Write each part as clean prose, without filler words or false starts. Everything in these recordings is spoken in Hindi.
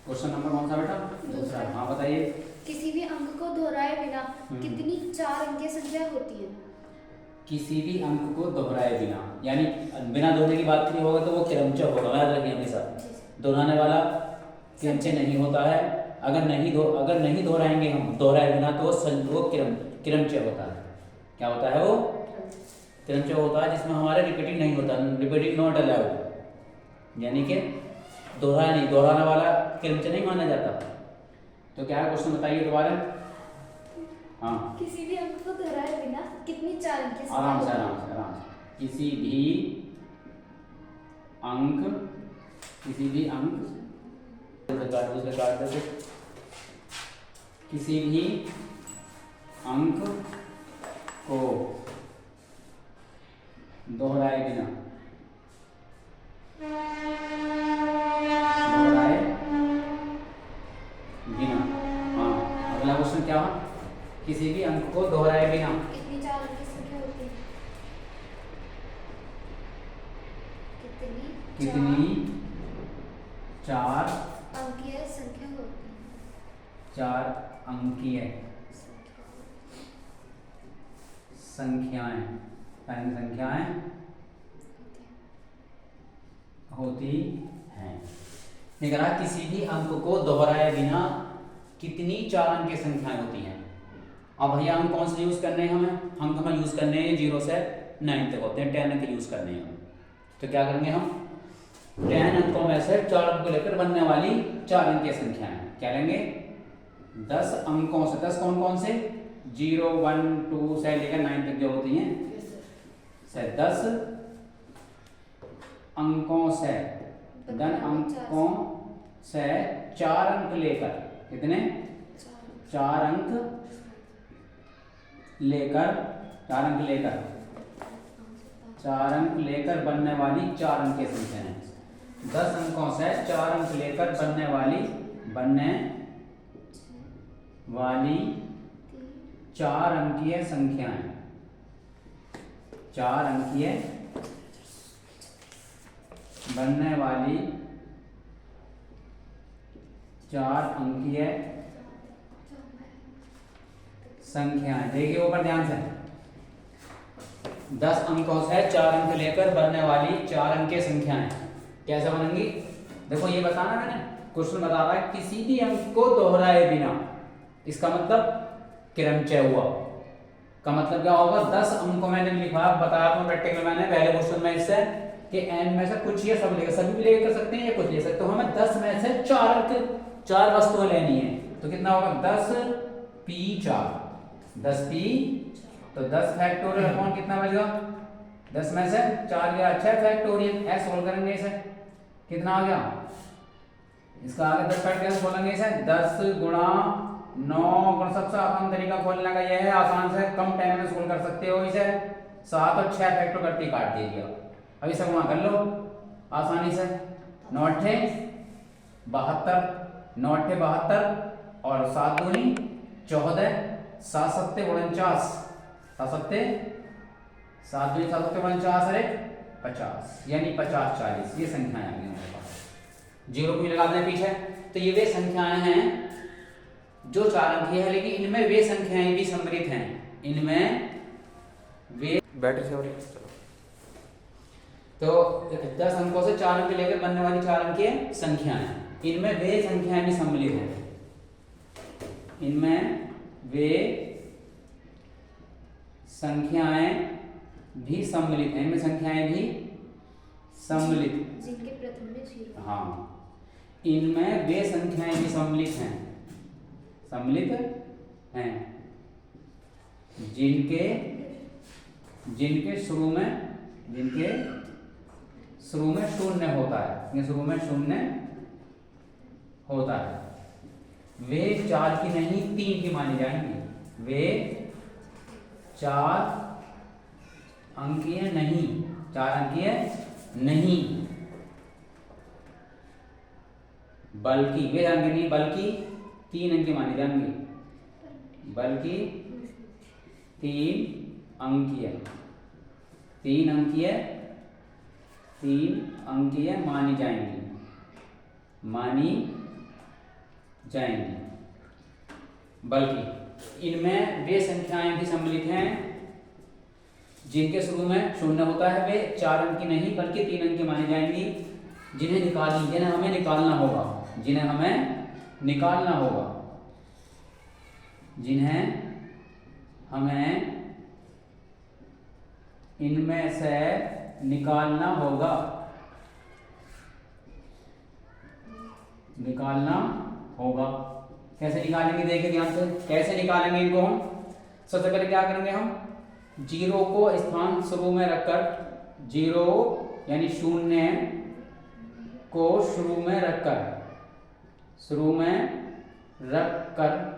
क्वेश्चन नंबर कौन सा बेटा? दूसरा। हाँ बताइए। किसी भी अंक को दोहराए बिना कितनी 4 अंकीय संख्या होती है? किसी भी अंक को दोहराए बिना, यानी बिना दोहरे की बात नहीं होगा तो वो क्रमचय होगा, याद रखिए हमेशा। दोहराने वाला क्रमचय नहीं होता है। अगर नहीं दोहराएंगे हम, दोहराए बिना, तो वो क्रमचय होता है। क्या होता है वो? क्रमचय होता है, जिसमें हमारे रिपीटिंग नहीं होता, रिपीटिंग नॉट अलाउड, यानी कि दोहराने वाला क्रमचय नहीं माना जाता। तो क्या है क्वेश्चन बताइए दोबारा। हाँ किसी भी अंक को दोहराए बिना कितनी 4 अंकीय संख्या? आराम से। किसी भी अंक किसी भी अंक को दोहराए बिना हाँ, अगला क्वेश्चन क्या है? किसी भी अंक को दोहराए बिना कितनी 4 अंकीय संख्या होती है? कितनी 4 अंकीय संख्या होती है? 4 अंकीय संख्याएं होती हैं। ये कहा किसी भी अंक को दोहराए बिना कितनी 4 अंकीय संख्याएं होती हैं। अब भैया अंक कौन से यूज करने हैं हमें? अंक हमें यूज करने हैं 0 से 9 तक होते हैं, 10 अंक यूज करने हैं हम। तो क्या करेंगे हम? 10 अंकों में से 4 अंक को लेकर बनने वाली 4 अंकीय संख्याएं क्या लेंगे? 10 अंकों से, 10 कौन कौन से? 0 1 2 से लेकर 9 तक जो होती हैं, 10 अंकों से 4 अंक लेकर, कितने? 4 अंक लेकर बनने वाली 4 अंकीय संख्या है। 10 अंकों से 4 अंक लेकर बनने वाली 4 अंकीय संख्याएं, 4 अंकीय बनने वाली 4 अंकीय संख्याएं। देखिए ऊपर ध्यान से, 10 अंकों से 4 अंक लेकर बनने वाली 4 अंकीय संख्याएं कैसे बनेंगी? देखो ये बताना, मैंने क्वेश्चन बता रहा है किसी भी अंक को दोहराए बिना, इसका मतलब क्रमचय हुआ का मतलब क्या होगा? 10 अंकों मैंने लिखा, बताया था प्रैक्टिकल में मैंने पहले क्वेश्चन में इससे कि n में से कुछ या सब लेकर, सभी भी लेकर सकते हैं या कुछ ले सकते हैं। तो हमें 10 में से 4 वस्तुएं लेनी है, तो कितना होगा? 10p4, 10p, तो 10 फैक्टोरियल अपॉन कितना बचेगा? 10 में से 4 गया 6 फैक्टोरियल। ऐसे सोल्व करेंगे इसे, कितना आ गया? इसका आगे 10 फैक्टोरियल खोलेंगे इसे, 10 गुणा 9। सबसे आसान तरीका खोलने का यह है, आसान से कम टाइम में सोल्व कर सकते हो इसे। 7 और 6 फैक्टर करके काट दीजिए। अब इसे गुणा कर लो आसानी से। 9 अट्ठे 72, 9 अट्ठे 72 और 7 दूनी 14, 7 सत्ते 49, 7 सत्ते 7 दूनी 7 सत्ते 49 और 1 50, यानी 50 40 ये संख्याएं आ गई हमारे पास। 0 को भी लगा दें पीछे। तो ये वे संख्याएं हैं जो 4 अंकीय है, लेकिन इनमें वे संख्याएं भी सम्मिलित हैं। इनमें वे बैटरी से चलो, तो 10 अंकों से 4 अंक लेकर बनने वाली 4 अंकीय संख्याएं, इनमें वे संख्याएं भी सम्मिलित हैं। इनमें वे संख्याएं भी सम्मिलित हैं। इनमें संख्याएं भी सम्मिलित, जिनके प्रथम में 0। हाँ, इनमें वे संख्याएं भी सम्मिलित हैं, जिनके शुरू में शून्य होता है, शुरू में शून्य होता है। वे 4 की नहीं 3 की मानी जाएंगी। वे 4 अंकीय नहीं, 4 अंकीय नहीं, बल्कि वे अंक नहीं बल्कि 3 अंकीय मानी जाएंगी, बल्कि 3 अंकीय मानी जाएंगी, बल्कि इनमें वे संख्याएं भी सम्मिलित हैं जिनके शुरू में शून्य होता है, वे 4 अंक की नहीं बल्कि 3 अंक की मानी जाएंगी, जिन्हें हमें निकालना होगा, जिन्हें हमें निकालना होगा, जिन्हें हमें इनमें से निकालना होगा, निकालना होगा। कैसे निकालेंगे देखिए ध्यान से, कैसे निकालेंगे इनको हम। सबसे पहले क्या करेंगे हम, 0 को स्थान शुरू में रखकर, 0 यानी 0 को शुरू में रखकर, शुरू में रख कर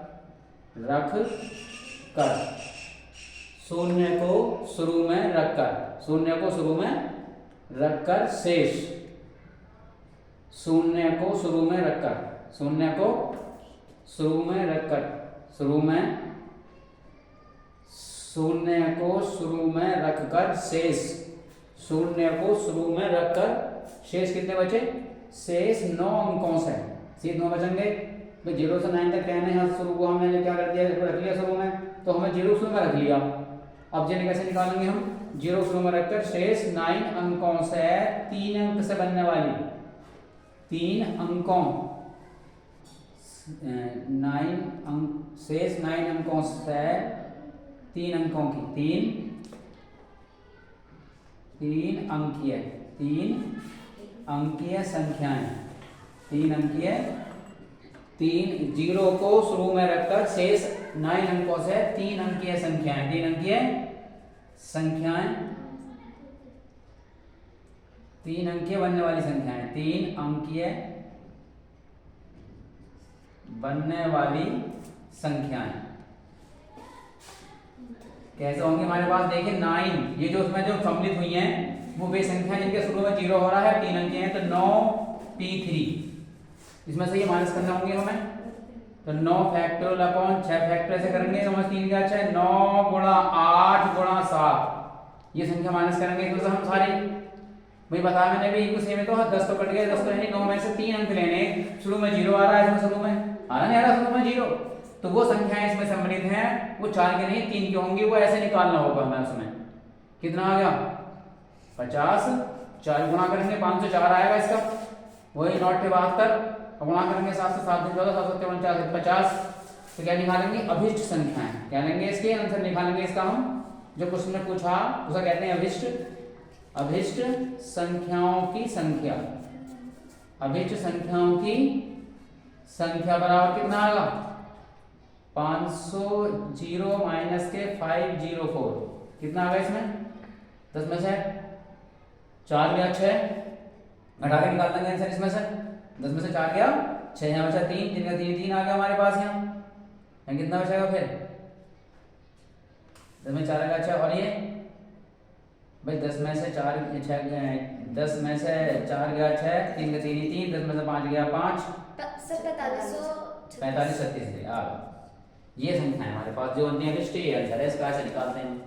0 को शुरू में रखकर, 0 को शुरू में रखकर शेष, 0 को शुरू में रखकर, 0 को शुरू में रखकर, 0 को शुरू में रखकर शेष, 0 को शुरू में रखकर शेष कितने बचे, शेष 9 अंकों से, सीधे 9 बचेंगे। तो 0 से 9 तक कहने हैं, शुरू को हमने क्या कर दिया, इसको रख लिया शुरू में, तो हमें 0 शुरू में रख लिया। अब जिन्हें कैसे निकालेंगे हम, 0 शुरू में रखकर शेष 9 अंकों से 3 अंक से बनने वाली, 3 अंकों 9 अंक, शेष 9 अंकों से 3 अंकों की, 3 अंकीय संख्याएं, 3 अंकीय, 0 को शुरू में रखकर शेष 9 अंकों से 3 अंकीय संख्याएं, 3 अंकीय संख्याएं, 3 अंकीय बनने वाली संख्याएं, 3 अंकीय बनने वाली संख्याएं कैसे होंगी हमारे पास, देखिए 9, ये जो उसमें जो सम्मिलित हुई हैं वो वे संख्या जिनके शुरू में 0 हो रहा है, 3 अंकीय हैं, तो 9p3, इसमें से ये माइनस करना होंगे हमें, तो 9 फैक्टोरियल अपॉन 6 फैक्टर ऐसे करेंगे, तो 3 क्या अच्छा है, 9 गुणा 8 गुणा 7, ये संख्या माइनस करेंगे इसमें से हम सारी, भाई बताया मैंने भी इनको सेम है, तो 10 तो कट गए, 10 तो यानी 9 में से 3 अंक लेने, शुरू में 0 आ रहा है, इसमें शुरू में आ रहा नहीं आ रहा, शुरू में 0, तो वो संख्याएं इसमें सम्मिलित हैं, वो 4 की नहीं 3 की होंगी, वो ऐसे निकालना होगा हमें। उसमें कितना आ गया, 50, 4 गुणा करेंगे 504 आएगा इसका, वही 972, गुणा करेंगे 7 से 7 14, 7 7 49 50, तो क्या निकालेंगे, अभिष्ट संख्याएं, क्या लेंगे इसके आंसर निकालेंगे इसका हम, जो क्वेश्चन में पूछा उसे कहते हैं अभिष्ट संख्याओं की संख्या, अभिष्ट संख्याओं की संख्या बराबर कितना आएगा, 500 माइनस के 504, कितना आ गया इसमें, 10 में से 4 गया 6, घटा के निकाल देंगे आंसर इसमें से, 10 में से 4 गया 6, यहाँ बचा 3, 3 का 3 आ गया हमारे पास, यहाँ कितना बचेगा फिर, 10 में 4 गया 6, और ये भाई 10 में से 4 6 10 में से 4 गया 6, 3 का 3, 10 में से 5 गया 5, 45 37 ये संख्या है हमारे पास जो अन्य लिस्ट है, आंसर है इसका, ऐसे निकालते हैं।